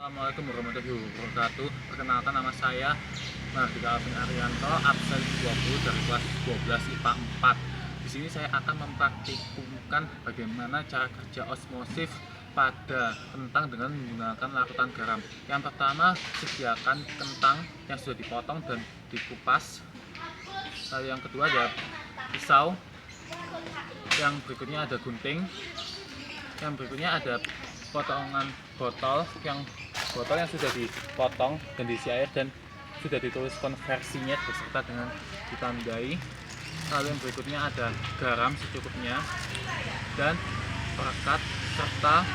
Assalamualaikum warahmatullahi wabarakatuh. Perkenalkan, nama saya Mardika Alvin Arianto, absen 20 dari kelas 12 IPA 4. Di sini saya akan mempraktikumkan bagaimana cara kerja osmosis pada kentang dengan menggunakan larutan garam. Yang pertama, sediakan kentang yang sudah dipotong dan dikupas. Lalu yang kedua ada pisau. Yang berikutnya ada gunting. Yang berikutnya ada potongan botol yang sudah dipotong dan diisi air dan sudah ditulis konversinya beserta dengan ditandai. Lalu yang berikutnya ada garam secukupnya dan perekat serta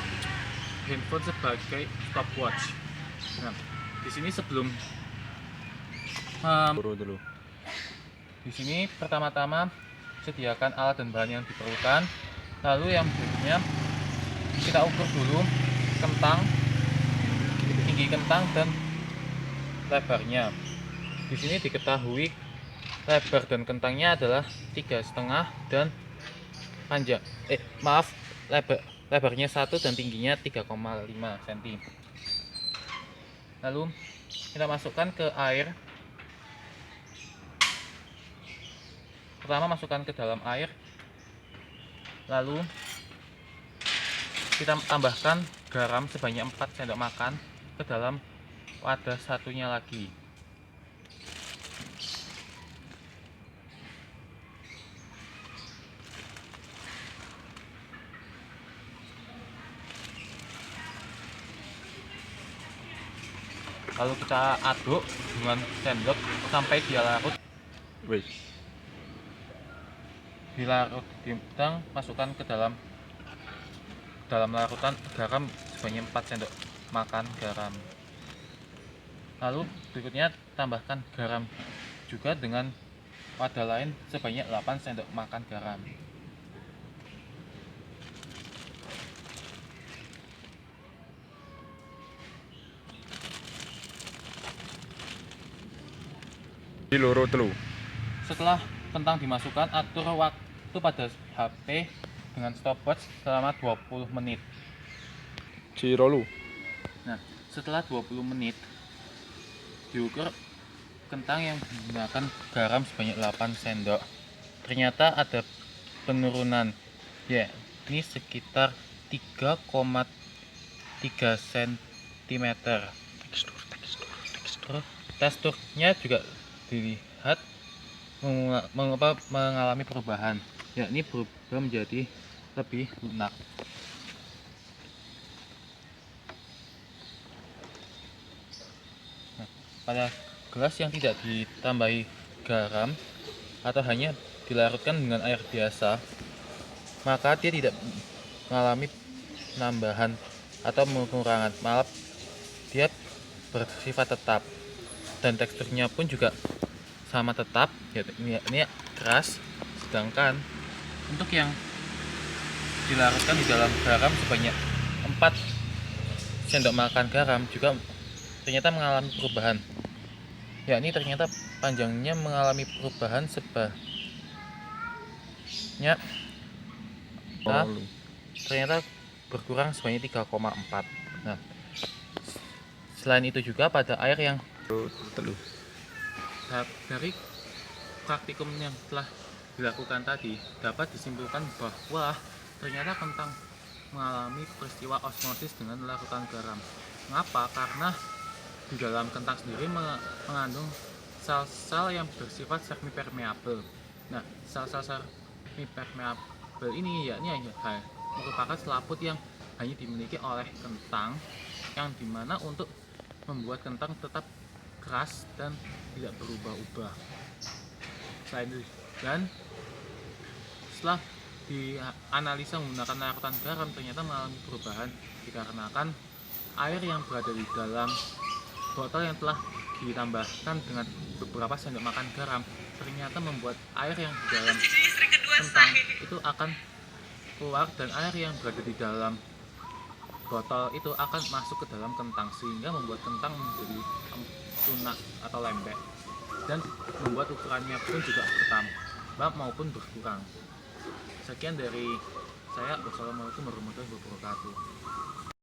handphone sebagai stopwatch. Nah, di sini sebelum di sini pertama-tama sediakan alat dan bahan yang diperlukan. Lalu yang berikutnya kita ukur dulu kentang, tinggi kentang dan lebarnya. Di sini diketahui lebar dan kentangnya adalah 3,5 dan panjang. Lebarnya 1 dan tingginya 3,5 cm. Lalu kita masukkan ke air. Pertama masukkan ke dalam air. Lalu kita tambahkan garam sebanyak 4 sendok makan ke dalam wadah satunya lagi. Lalu kita aduk dengan sendok sampai dia larut. Dilarut di kentang, masukkan ke dalam larutan garam sebanyak 4 sendok makan garam. Lalu berikutnya tambahkan garam juga dengan wadah lain sebanyak 8 sendok makan garam. Setelah kentang dimasukkan, atur waktu pada HP dengan stopwatch selama 20 menit. Nah, setelah 20 menit diukur kentang yang menggunakan garam sebanyak 8 sendok. Ternyata ada penurunan, ya, ini sekitar 3,3 cm. Teksturnya juga dilihat mengalami perubahan, yakni berubah menjadi lebih lunak. Nah, pada gelas yang tidak ditambahi garam atau hanya dilarutkan dengan air biasa, maka dia tidak mengalami penambahan atau pengurangan, malah dia bersifat tetap dan teksturnya pun juga sama tetap, ini keras. Sedangkan untuk yang dilarutkan di dalam garam sebanyak 4 sendok makan garam juga ternyata mengalami perubahan, yakni ternyata panjangnya mengalami perubahan ternyata berkurang sebanyak 3,4. Nah, selain itu juga pada air yang dari praktikum yang telah dilakukan tadi dapat disimpulkan bahwa ternyata kentang mengalami peristiwa osmosis dengan larutan garam. Mengapa? Karena di dalam kentang sendiri mengandung sel-sel yang bersifat semi-permeable. Nah, sel-sel semi-permeable ini yakni merupakan selaput yang hanya dimiliki oleh kentang, yang dimana untuk membuat kentang tetap keras dan tidak berubah-ubah. Dan setelah dianalisa menggunakan larutan garam, ternyata mengalami perubahan dikarenakan air yang berada di dalam botol yang telah ditambahkan dengan beberapa sendok makan garam ternyata membuat air yang di dalam kentang itu akan keluar, dan air yang berada di dalam botol itu akan masuk ke dalam kentang sehingga membuat kentang menjadi lunak atau lembek, dan membuat ukurannya pun juga bertambah maupun berkurang. Sekian dari saya. Wassalamualaikum warahmatullahi wabarakatuh.